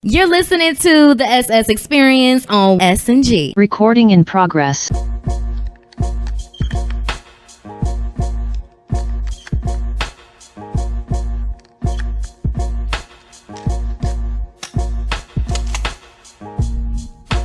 You're listening to the SS Experience on S&G. Recording in progress.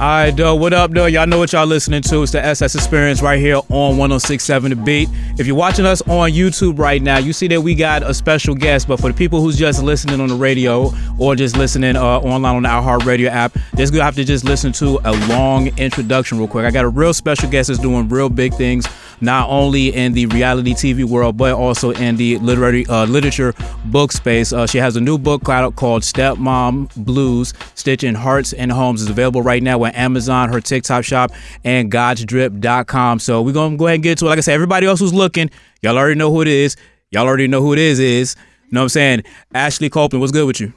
All right, though. What up, though? Y'all know what y'all listening to. It's the SS Experience right here on 106.7 The Beat. If you're watching us on YouTube right now, you see that we got a special guest. But for the people who's just listening on the radio or just listening online on the iHeartRadio app, they're going to have to just listen to a long introduction real quick. I got a real special guest that's doing real big things, not only in the reality TV world, but also in the literature book space. She has a new book called Stepmom Blues, Stitching Hearts and Homes. It's available right now on Amazon, her TikTok shop, and godsdrip.com. So we're going to go ahead and get to it. Like I said, everybody else who's looking, y'all already know who it is. Y'all already know who it is. You know what I'm saying? Ashley Copeland, what's good with you?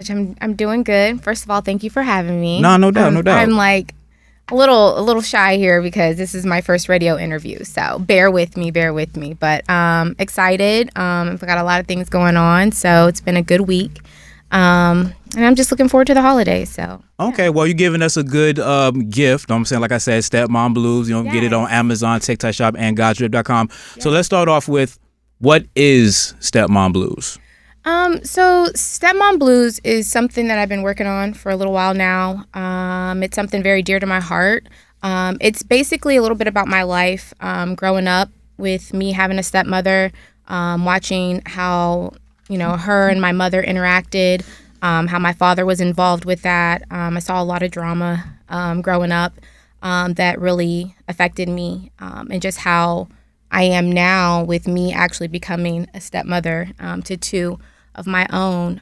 I'm doing good. First of all, thank you for having me. No doubt. I'm like a little shy here because this is my first radio interview. So bear with me. But excited. I've got a lot of things going on. So it's been a good week. And I'm just looking forward to the holidays. So okay, well, you're giving us a good gift. Know what I'm saying? Like I said, Stepmom Blues. Get it on Amazon, TikTok shop, and godsdrip.com. So let's start off with, what is Stepmom Blues? So Stepmom Blues is something that I've been working on for a little while now. It's something very dear to my heart. It's basically a little bit about my life, growing up with me having a stepmother, watching how, her and my mother interacted, how my father was involved with that. I saw a lot of drama, growing up, that really affected me, and just how I am now with me actually becoming a stepmother, to two of my own.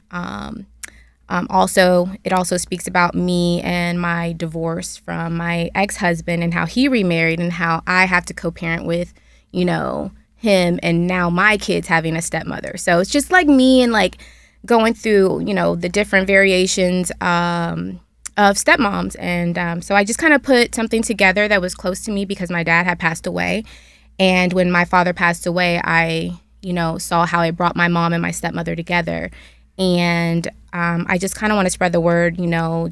It also speaks about me and my divorce from my ex-husband and how he remarried and how I have to co-parent with, him, and now my kids having a stepmother. So it's just like me and like going through, the different variations of stepmoms. And so I just kind of put something together that was close to me because my dad had passed away. And when my father passed away, I, saw how it brought my mom and my stepmother together. And I just kind of want to spread the word,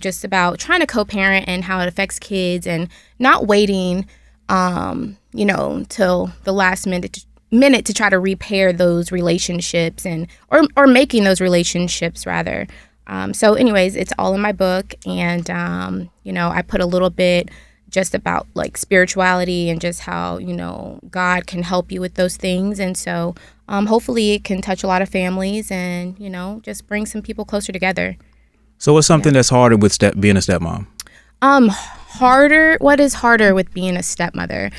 just about trying to co-parent and how it affects kids and not waiting, till the last minute to try to repair those relationships or making those relationships rather. So anyways, it's all in my book. And, I put a little bit just about like spirituality and just how, God can help you with those things. And so hopefully it can touch a lot of families and, just bring some people closer together. So what's something that's harder with being a stepmom? What is harder with being a stepmother?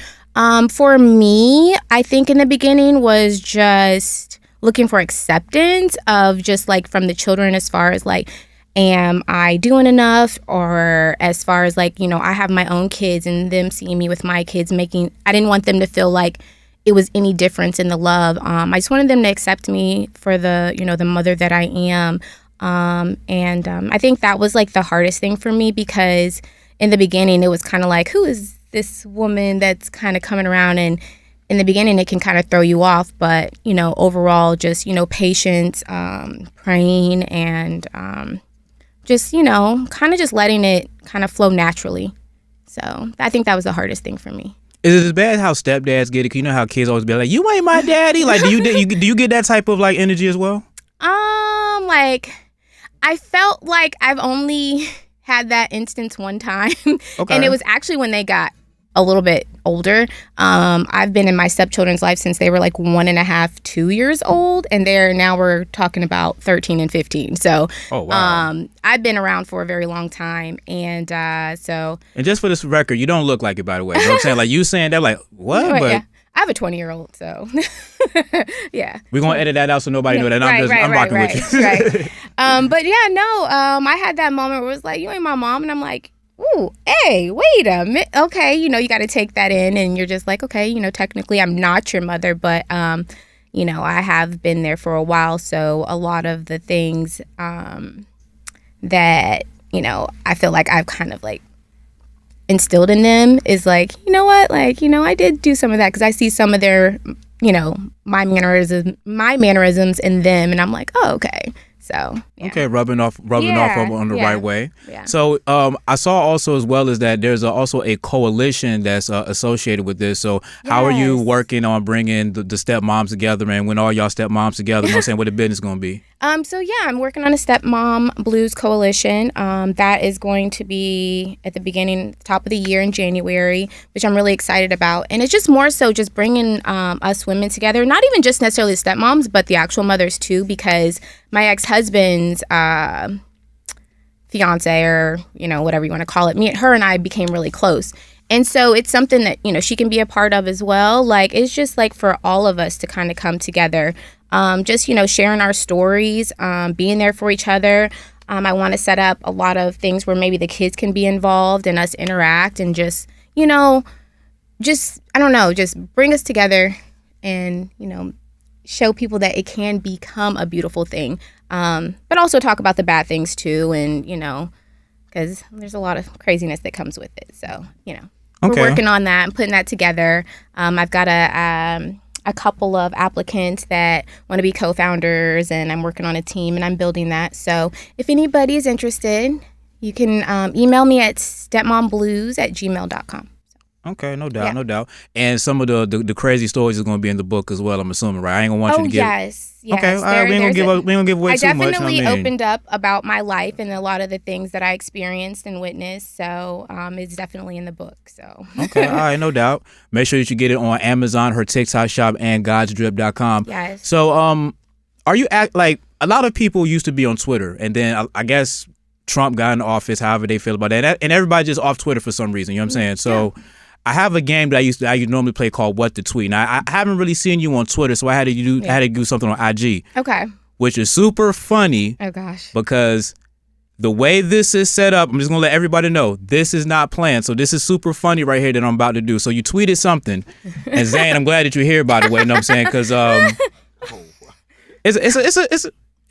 For me, I think in the beginning was just looking for acceptance of just like from the children as far as like, am I doing enough? Or as far as like, I have my own kids and them seeing me with my kids I didn't want them to feel like it was any difference in the love. I just wanted them to accept me for the, the mother that I am. I think that was like the hardest thing for me because in the beginning it was kind of like, who is this woman that's kind of coming around? And in the beginning it can kind of throw you off, but overall just patience, praying, and just kind of just letting it kind of flow naturally. So I think that was the hardest thing for me. Is it as bad how stepdads get it? 'Cause you know how kids always be like, you ain't my daddy. Like, do you get that type of like energy as well? Like I felt like I've only had that instance one time. Okay. And it was actually when they got a little bit older. I've been in my stepchildren's life since they were like 1.5, 2 years old, and we're talking about 13 and 15. So, oh, wow. I've been around for a very long time, and so. And just for this record, you don't look like it, by the way. You know what I'm saying? Like you saying that, like what? Right, but yeah. I have a 20-year-old, so yeah. We're gonna edit that out so nobody know that. I'm rocking with you. Right. But yeah, no. I had that moment where it was like, you ain't my mom, and I'm like, ooh, hey, wait a minute. Okay, you got to take that in, and you're just like, okay, technically I'm not your mother, but I have been there for a while, so a lot of the things that I feel like I've kind of like instilled in them is like, what, like, I did do some of that because I see some of their, my mannerisms in them, and I'm like, oh, okay. So yeah. Okay, rubbing off on the right way. Yeah. So I saw also as well as that there's also a coalition that's associated with this. So how are you working on bringing the stepmoms together, and when all y'all stepmoms together, you know what I'm saying, what the business going to be? So yeah, I'm working on a Stepmom Blues coalition. That is going to be at the top of the year in January, which I'm really excited about. And it's just more so just bringing us women together, not even just necessarily stepmoms, but the actual mothers too, because my ex-husband's fiance, or whatever you want to call it, her and I became really close. And so it's something that, she can be a part of as well. Like, it's just like for all of us to kind of come together, just, sharing our stories, being there for each other. I want to set up a lot of things where maybe the kids can be involved and us interact and just, just bring us together and, show people that it can become a beautiful thing. But also talk about the bad things too. And, because there's a lot of craziness that comes with it. So, we're working on that and putting that together. I've got a couple of applicants that want to be co-founders, and I'm working on a team and I'm building that. So if anybody's interested, you can email me at stepmomblues@gmail.com. Okay, no doubt. And some of the crazy stories is going to be in the book as well, I'm assuming, right? I ain't going to want you to give... Yes. Okay, all right, we ain't going to give away too much. I definitely opened up about my life and a lot of the things that I experienced and witnessed, so it's definitely in the book. So okay, all right, no doubt. Make sure that you get it on Amazon, her TikTok shop, and godsdrip.com. Yes. So are you like a lot of people used to be on Twitter, and then I guess Trump got in office, however they feel about that, and everybody just off Twitter for some reason, you know what I'm saying? So I have a game that I used to normally play called What the Tweet. Now I haven't really seen you on Twitter, so I had to do something on IG. Okay. Which is super funny. Oh gosh. Because the way this is set up, I'm just gonna let everybody know this is not planned. So this is super funny right here that I'm about to do. So you tweeted something, and Zane, I'm glad that you're here, by the way. You know what I'm saying? Because it's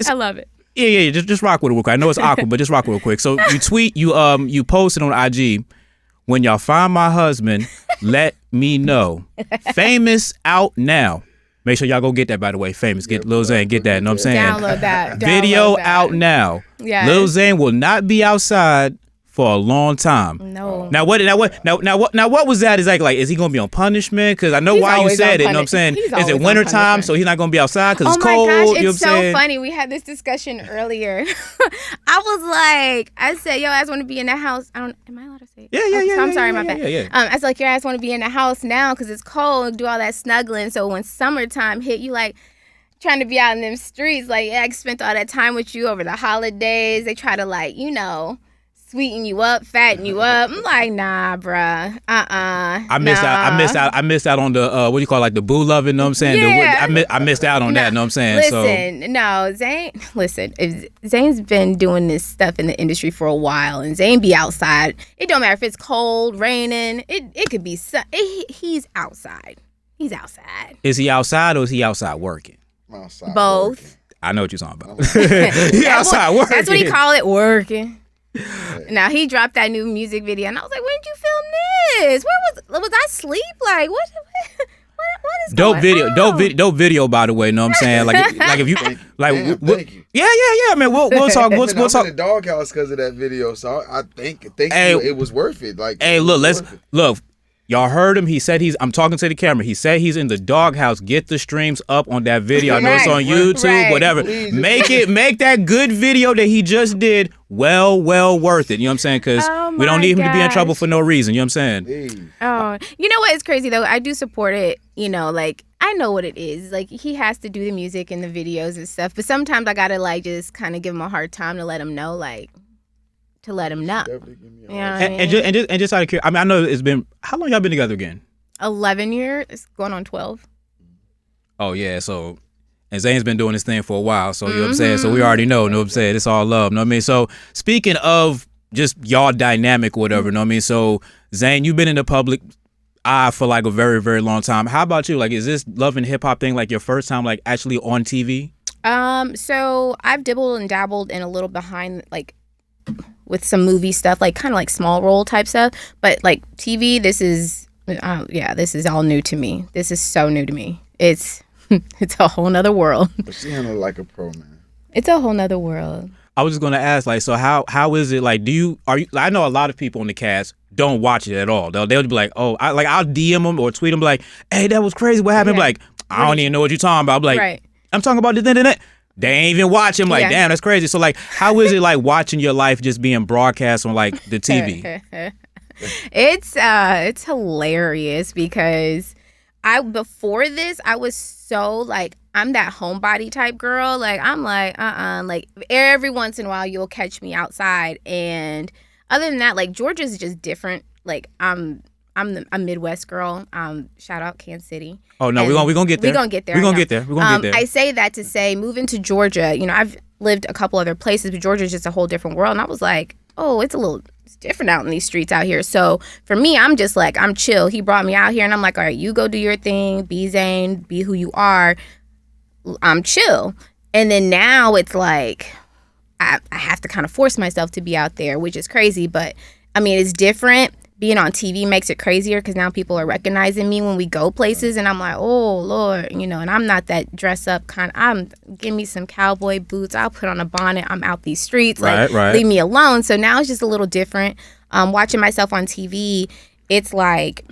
I love it. Yeah. Just rock with it real quick. I know it's awkward, but just rock with it real quick. So you posted on IG. When y'all find my husband, let me know. Famous out now. Make sure y'all go get that, by the way. Famous. Get Lil Zane, get that. You know what I'm saying? Download that. Video out now. Yeah. Lil Zane will not be outside for a long time. No. Now what was that? Is like is he gonna be on punishment? Because I know He's why you always said on it. You know what I'm saying? He's Is always it on winter time? punishment. So he's not gonna be outside because it's my cold. gosh, You know what I'm it's so saying? funny. We had this discussion earlier. I said, yo, ass want to be in the house. Am I allowed to say it? Yeah. So I'm sorry, my bad. Yeah. I was like, your ass want to be in the house now because it's cold, do all that snuggling. So when summertime hit, you like trying to be out in them streets. Like, I spent all that time with you over the holidays. They try to sweeten you up, fatten you up. I'm like, nah, bruh. I missed out on the what do you call it, like the boo loving, you know what I'm saying? Yeah. I missed out on that, you know what I'm saying? Zane's been doing this stuff in the industry for a while, and Zane be outside. It don't matter if it's cold, raining. It could be he's outside. He's outside. Is he outside or is he outside working? I'm outside both. working. I know what you're talking about. He outside working. That's what he call it, working. Now he dropped that new music video, and I was like, "When did you film this? Where was I asleep? Like what is dope going video, on?" dope video, by the way. You know what I'm saying? Like if you Thank you. Yeah. Man, we'll talk. We'll I'm talk. in the doghouse because of that video, so I think it was worth it. Like, hey, look. Y'all heard him. He said I'm talking to the camera. He said he's in the doghouse. Get the streams up on that video. I know it's on YouTube, right. whatever. Please. Make that good video that he just did well worth it. You know what I'm saying? Because we don't need him to be in trouble for no reason. You know what I'm saying? Hey. Oh, you know what? It's crazy though. I do support it. Like I know what it is. Like he has to do the music and the videos and stuff. But sometimes I gotta just kind of give him a hard time to let him know, to let him know. You know what I mean? And just out of curiosity, I mean, I know it's been, how long y'all been together again? 11 years. It's going on 12. Oh yeah, so and Zane's been doing this thing for a while, so you know what I'm saying. So we already know what I'm saying. It's all love, you know what I mean. So speaking of just y'all dynamic or whatever, you know what I mean. So Zane, you've been in the public eye for like a very, very long time. How about you? Like, is this Love and Hip Hop thing like your first time like actually on TV? So I've dibbled and dabbled in a little behind with some movie stuff, kind of small role type stuff, but TV, this is all new to me. This is so new to me. It's a whole nother world. But she handled it like a pro, man. It's a whole nother world. I was just gonna ask, like, so how is it? Like, I know a lot of people on the cast don't watch it at all. They'll be like, oh, I'll DM them or tweet them like, hey, that was crazy. What happened? Yeah. Like, I don't even know what you're talking about. I'm like, Right. I'm talking about this internet. They ain't even watch him. Like, Yeah. damn, that's crazy. So, like, how is it like watching your life just being broadcast on like the TV? It's hilarious because before this I was so like I'm that homebody type girl. Like I'm like like every once in a while you'll catch me outside, and other than that, like Georgia's just different. Like I'm a Midwest girl. Shout out Kansas City. Oh no, we're gonna get there. We're gonna get there. We're gonna get there. We're gonna get there. I say that to say, moving to Georgia, you know, I've lived a couple other places, but Georgia's just a whole different world. And I was like, oh, it's different out in these streets out here. So for me, I'm just like, I'm chill. He brought me out here, and I'm like, all right, you go do your thing, be Zane, be who you are. I'm chill. And then now it's like, I have to kind of force myself to be out there, which is crazy. But I mean, it's different. Being on TV makes it crazier because now people are recognizing me when we go places, and I'm like, oh Lord, you know. And I'm not that dress up kind. Give me some cowboy boots. I'll put on a bonnet. I'm out these streets. Like, leave me alone. So now it's just a little different. Watching myself on TV, it's like,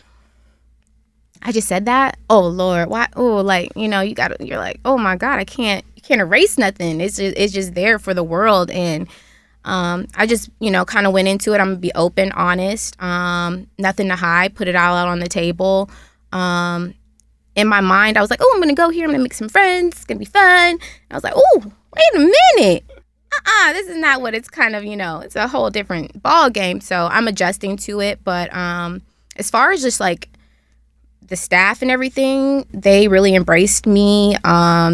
I just said that. Oh Lord, why? Oh, like, you know, you're like, oh my God, you can't erase nothing. It's just there for the world. And I just, you know, kind of went into it. I'm gonna be open, honest, nothing to hide, put it all out on the table. In my mind, I was like, oh, I'm gonna go here, I'm gonna make some friends, it's gonna be fun. And I was like, oh, wait a minute. This is not what it's kind of, you know, it's a whole different ball game. So I'm adjusting to it. But as far as just like the staff and everything, they really embraced me.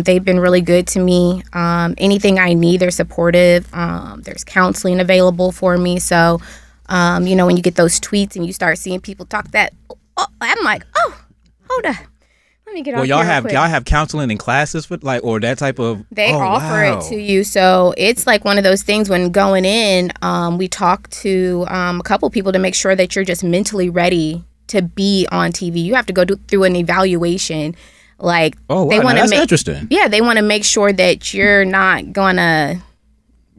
They've been really good to me. Anything I need, they're supportive. There's counseling available for me. So, you know, when you get those tweets and you start seeing people talk that, I'm like, oh, hold on. Let me get off y'all here y'all have counseling in classes for like, or that type of. They offer it to you, so it's like one of those things. When going in, we talk to a couple people to make sure that you're just mentally ready to be on TV. You have to go through an evaluation. Like, oh, wow, that's interesting. Yeah, they want to make sure that you're not gonna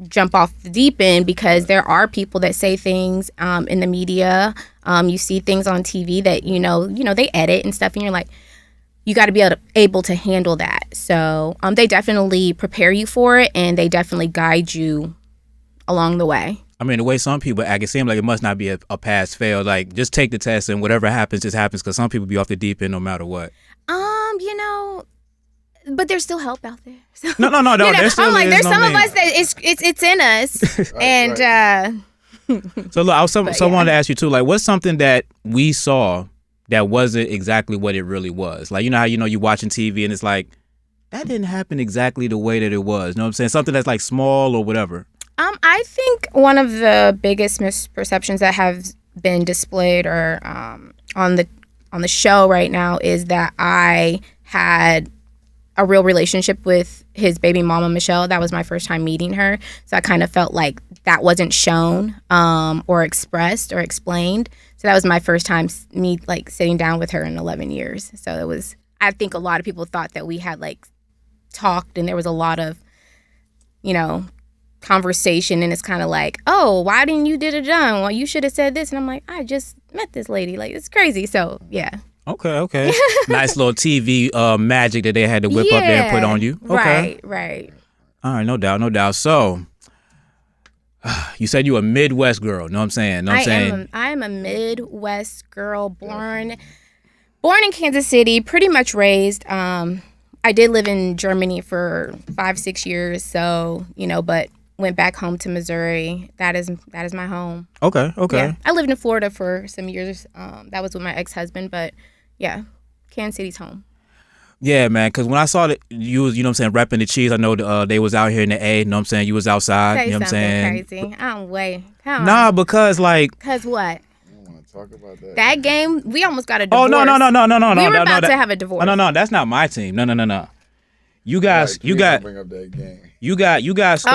jump off the deep end, because there are people that say things in the media. You see things on TV that you know they edit and stuff, and you're like, you got to be able to handle that. So they definitely prepare you for it, and they definitely guide you along the way. I mean, the way some people act, it seems like it must not be a pass fail. Like, just take the test and whatever happens, just happens, because some people be off the deep end no matter what. You know, but there's still help out there. So, no. There's some of us that it's in us. And so look, I wanted to ask you too. Like, what's something that we saw that wasn't exactly what it really was? Like, you know how you're watching TV and it's like, that didn't happen exactly the way that it was. You know what I'm saying? Something that's like small or whatever. I think one of the biggest misperceptions that have been displayed or on the show right now is that I had a real relationship with his baby mama, Michelle. That was my first time meeting her. So I kind of felt like that wasn't shown or expressed or explained. So that was my first time me like sitting down with her in 11 years. So it was, I think a lot of people thought that we had like talked, and there was a lot of, you know, conversation, and it's kind of like, oh, why didn't you did it done? Well, you should have said this. And I'm like, I just met this lady. Like, it's crazy. So yeah. Okay. Nice little TV magic that they had to whip up there and put on you. Okay. Right. All right, no doubt. So you said you a Midwest girl. Know what I'm saying? I'm a Midwest girl, born in Kansas City, pretty much raised. I did live in Germany for 5-6 years, so, you know, but went back home to Missouri. That is my home. Okay. Yeah. I lived in Florida for some years. That was with my ex-husband, but yeah, Kansas City's home. Yeah, man, because when I saw that you was, you know what I'm saying, repping the cheese, I know they was out here in the A, you know what I'm saying? You was outside, you know what I'm saying? Crazy. I'm way. Come nah, on. because like. Because what? Talk about that. That game, we almost got a divorce. Oh, no. We were about to have a divorce. No, that's not my team. No. You guys, bring up that game. You guys stole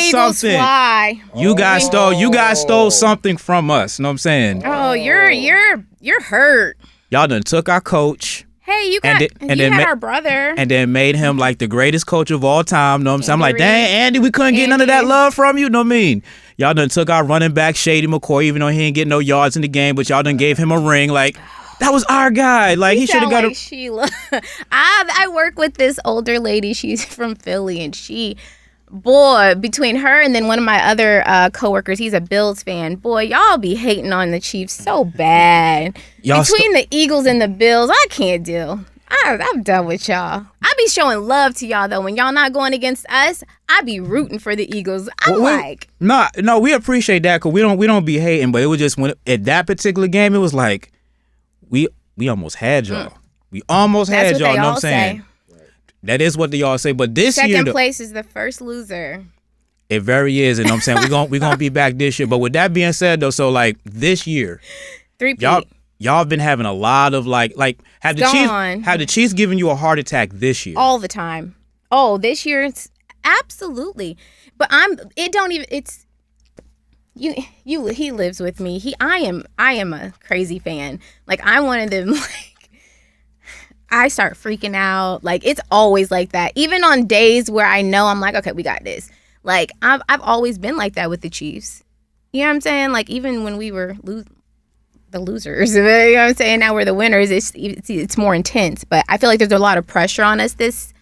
something. Fly. You guys stole something from us. You know what I'm saying? Oh, you're hurt. Y'all done took our coach. Hey, you And got then- and you then had ma- our brother. and then made him like the greatest coach of all time. Know what I'm saying? I'm like, Andy dang, Reid. Andy, we couldn't get none of that Andy. love from you. Know what I mean? Y'all done took our running back Shady McCoy, even though he ain't getting no yards in the game, but y'all done gave him a ring. Like, that was our guy. Like, he should have sound got like Sheila. I work with this older lady. She's from Philly, and boy, between her and then one of my other coworkers, he's a Bills fan. Boy, y'all be hating on the Chiefs so bad. Y'all Between the Eagles and the Bills, I can't deal. I'm done with y'all. I be showing love to y'all though. When y'all not going against us, I be rooting for the Eagles. No, we appreciate that because we don't be hating, but it was just when at that particular game, it was like we almost had y'all. We almost That's had what y'all. they Know what all I'm saying? That is what they all say. But this year, Second place is the first loser. it very is, and I'm saying we gonna be back this year. But with that being said, though, so like this year, 3-peat. y'all been having a lot of like have the Chiefs giving you a heart attack this year? All the time. Oh, this year it's absolutely. But he lives with me. I am a crazy fan. Like I'm one of them I start freaking out. Like it's always like that. Even on days where I know I'm like, okay, we got this. Like I've always been like that with the Chiefs. You know what I'm saying? Like even when we were the losers, you know what I'm saying? Now we're the winners. It's more intense. But I feel like there's a lot of pressure on us this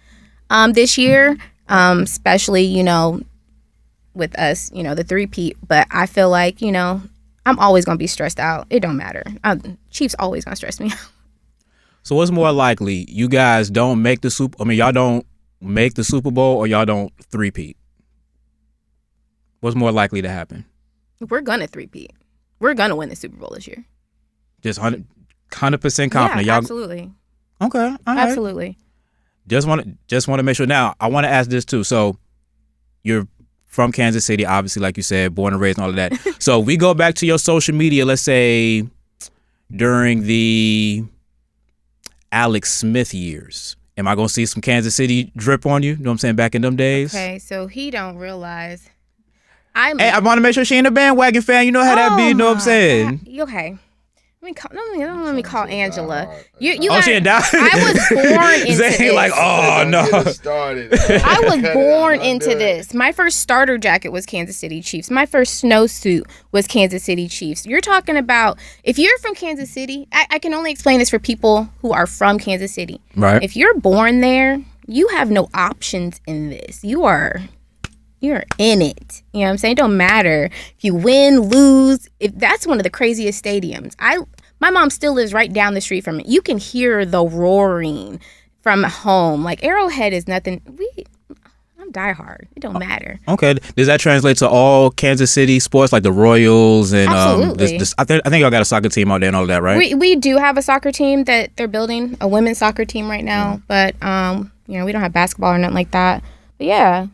year, especially with us, the 3-peat. But I feel like I'm always gonna be stressed out. It don't matter. Chiefs always gonna stress me out. So what's more likely? You guys don't make the y'all don't make the Super Bowl, or y'all don't 3-peat? What's more likely to happen? We're gonna 3-peat. We're gonna win the Super Bowl this year. Just 100% confident. Yeah, Y'all absolutely. Okay, all right. Absolutely. Just want to make sure. Now, I want to ask this too. So, you're from Kansas City, obviously, like you said, born and raised and all of that. So, we go back to your social media. Let's say during the Alex Smith years. Am I gonna see some Kansas City drip on you? You know what I'm saying? Back in them days. Okay, so he don't realize. Hey, I want to make sure she ain't a bandwagon fan. You know how that be. You know what I'm saying? Okay. Let me call Angela. She ain't down. I was born into Zay this. like, oh no. I was born into this. My first starter jacket was Kansas City Chiefs. My first snowsuit was Kansas City Chiefs. You're talking about, if you're from Kansas City, I can only explain this for people who are from Kansas City. Right. If you're born there, you have no options in this. You're in it. You know what I'm saying? It don't matter if you win, lose. If that's one of the craziest stadiums. My mom still lives right down the street from it. You can hear the roaring from home. Like Arrowhead is nothing. I'm diehard. It don't matter. Okay. Does that translate to all Kansas City sports, like the Royals and Absolutely. I think y'all got a soccer team out there and all of that, right? We do have a soccer team that they're building, a women's soccer team right now. But we don't have basketball or nothing like that. But yeah,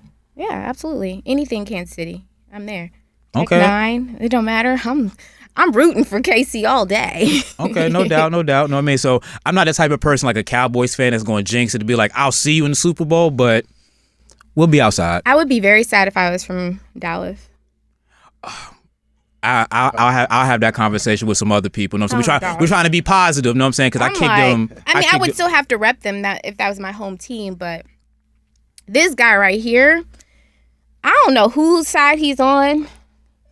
absolutely. Anything Kansas City, I'm there. Okay. Tech 9, it don't matter. I'm rooting for KC all day. Okay, no doubt. Know what I mean? So I'm not the type of person like a Cowboys fan that's going to jinx it to be like, I'll see you in the Super Bowl, but we'll be outside. I would be very sad if I was from Dallas. I'll have that conversation with some other people. You know what I'm saying? We're trying to be positive. You know what I'm saying? Because I kicked them. I would still have to rep them if that was my home team, but this guy right here, I don't know whose side he's on.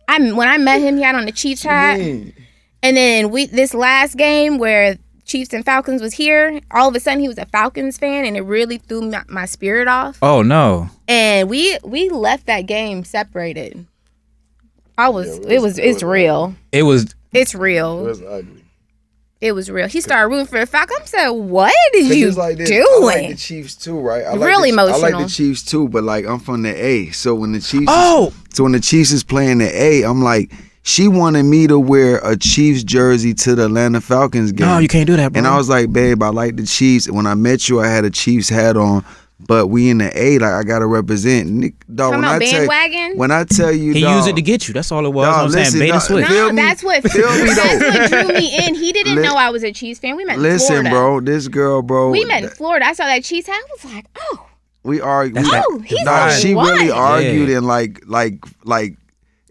When I met him, he had on the Chiefs hat. And then this last game where Chiefs and Falcons was here, all of a sudden he was a Falcons fan, and it really threw my spirit off. Oh no! And we left that game separated. It's real. It's real. It was ugly. It was real. He started rooting for the Falcons. I said, "What did you like doing?" I like the Chiefs too, right? Emotional. I like the Chiefs too, but like I'm from the A, so when the Chiefs, so when the Chiefs is playing the A, I'm like, she wanted me to wear a Chiefs jersey to the Atlanta Falcons game. No, you can't do that, bro. And I was like, babe, I like the Chiefs. When I met you, I had a Chiefs hat on. But we in the A, like I gotta represent. Dog, when I tell you, he used it to get you. That's all it was. Dog, I'm saying bait and switch. That's what drew me in. He didn't know I was a Chiefs fan. We met in Florida. Listen, bro, this girl, bro. We met in Florida. I saw that Chiefs hat. I was like, oh. We argued. He's she won. really argued and like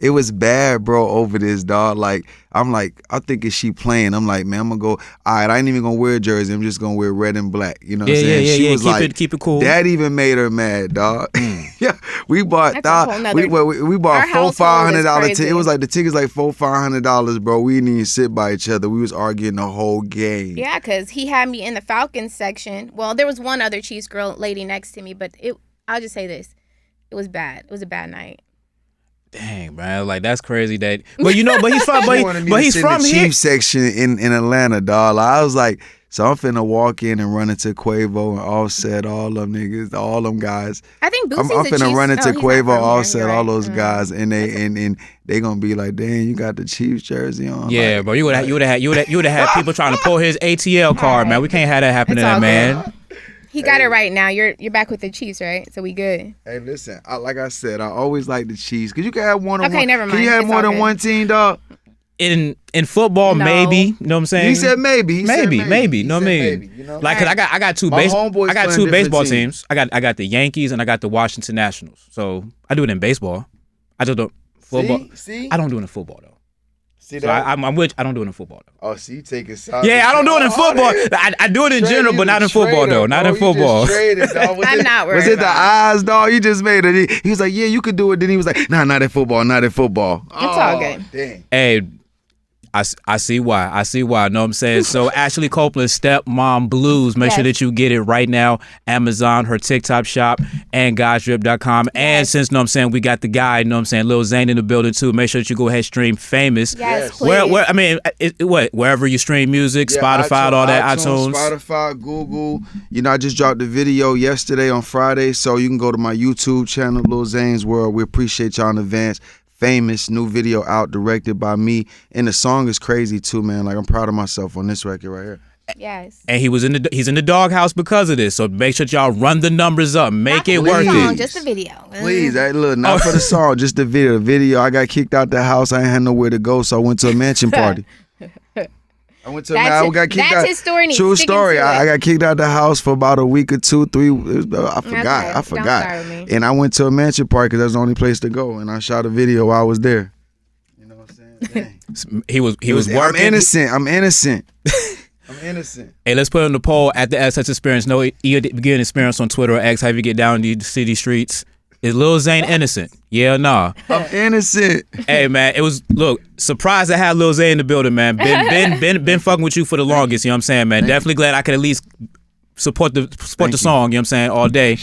It was bad, bro, over this, dog. Like, I'm thinking she playing. I'm like, man, I'm gonna go. All right, I ain't even gonna wear a jersey. I'm just gonna wear red and black. You know what I'm saying? She was keep it cool. That even made her mad, dog. Yeah, we bought we bought $400-$500 tickets. It was like the tickets like $400-$500, bro. We didn't even sit by each other. We was arguing the whole game. Yeah, because he had me in the Falcons section. Well, there was one other Chiefs girl lady next to me, but I'll just say this: it was bad. It was a bad night. Dang, man, like that's crazy. But he's from, he's from the here. Chiefs section in Atlanta, dog. Like, I was like, so I'm finna walk in and run into Quavo and Offset, all them niggas, all them guys. I think I'm Boosie's finna run into Quavo, Offset, all those right. guys, and they gonna be like, "Dang, you got the Chiefs jersey on." Yeah, like, bro, you would have had people trying to pull his ATL card, man. We can't have that happen to that man. He got it right now. You're back with the Chiefs, right? So we good. Hey, listen, like I said, I always like the Chiefs because you can have one. Okay, never mind. Can you have more than one team, dog? In football, No. maybe. You know what I'm saying? He said maybe. Maybe. You know what I mean? Maybe, you know? Like, cause I got two homeboys playing different baseball teams. teams. I got the Yankees and I got the Washington Nationals. So I do it in baseball. I just don't football. See? I don't do it in football though. See So that? I'm with. I don't do it in football though. Oh, see, you taking sides. Yeah, I don't do it in football. I do it in general, but not in football though. Not in football. I'm not worried. Was it the about eyes, dog? You just made it. He was like, yeah, you could do it. Then he was like, nah, not in football. Not in football. It's all good. Dang. Hey, I see why. Know what I'm saying? So Ashley Copeland, Stepmom Blues. Make sure Yes. that you get it right now. Amazon, her TikTok shop, and GodsDrip.com. And since, know what I'm saying, we got the guy, know what I'm saying, Lil Zane in the building too. Make sure that you go ahead stream Famous. Yes, please. Where I mean, wherever you stream music, Yeah, Spotify, all that, iTunes. Spotify, Google. You know, I just dropped the video yesterday on Friday, so you can go to my YouTube channel, Lil Zane's World. We appreciate y'all in advance. Famous, new video out, directed by me, and the song is crazy too, man. Like, I'm proud of myself on this record right here. Yes. And he's in the doghouse because of this. So make sure that y'all run the numbers up, make it Not worth the song, it. just the video. Please, hey, look, not for the song, just the video. The video, I got kicked out the house. I ain't had nowhere to go, so I went to a mansion party. I got kicked out. That's his story. True story. I got kicked out the house for about a week or 2, 3. I forgot. Okay. I Don't forgot. start with me. And I went to a mansion party because that's the only place to go. And I shot a video while I was there. You know what I'm saying? Dang. He was working. I'm innocent. I'm innocent. Hey, let's put on the poll at the SS Experience. No begin experience on Twitter or X. How you get down the city streets? Is Lil Zane innocent? Yeah or nah? I'm innocent. Hey man, surprised I had Lil Zane in the building, man. Been fucking with you for the longest, you know what I'm saying, man. Definitely glad I could at least support the song, you know what I'm saying, all day.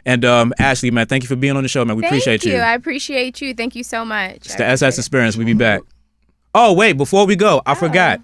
And Ashley, man, thank you for being on the show, man. We appreciate you. I appreciate you. Thank you so much. It's the SS Experience. We be back. Oh wait, before we go, I forgot.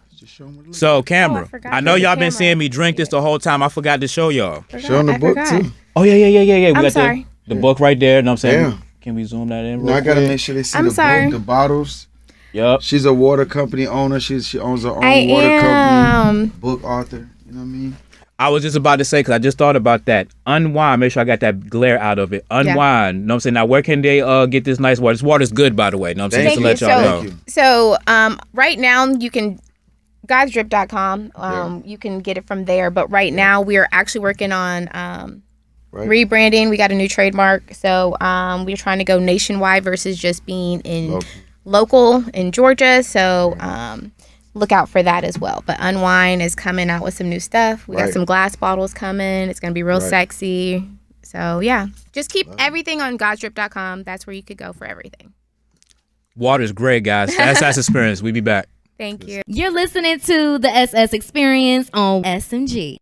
So camera, I know y'all been seeing me drink this the whole time. I forgot to show y'all. Show them the book too. Oh yeah. We I'm got sorry. the book right there. You know what I'm saying? Damn. Can we zoom that in? No, I gotta make sure they see I'm the sorry. book, the bottles. Yup. She's a water company owner. She owns her own I water am. company. Book author. You know what I mean? I was just about to say, because I just thought about that. Unwind. Make sure I got that glare out of it. Unwind. You know what I'm saying? Now, where can they get this nice water? This water's good, by the way. You know what I'm saying? Thank Just to let y'all know. So right now you can godsdrip.com. You can get it from there. But right now we are actually working on rebranding. We got a new trademark. So we're trying to go nationwide versus just being in local in Georgia. So look out for that as well. But Unwind is coming out with some new stuff. We got some glass bottles coming. It's going to be real sexy. So yeah, just keep everything on godsdrip.com. That's where you could go for everything. Water's great, guys. SS Experience. We be back. Thank you. You're listening to the SS Experience on SMG.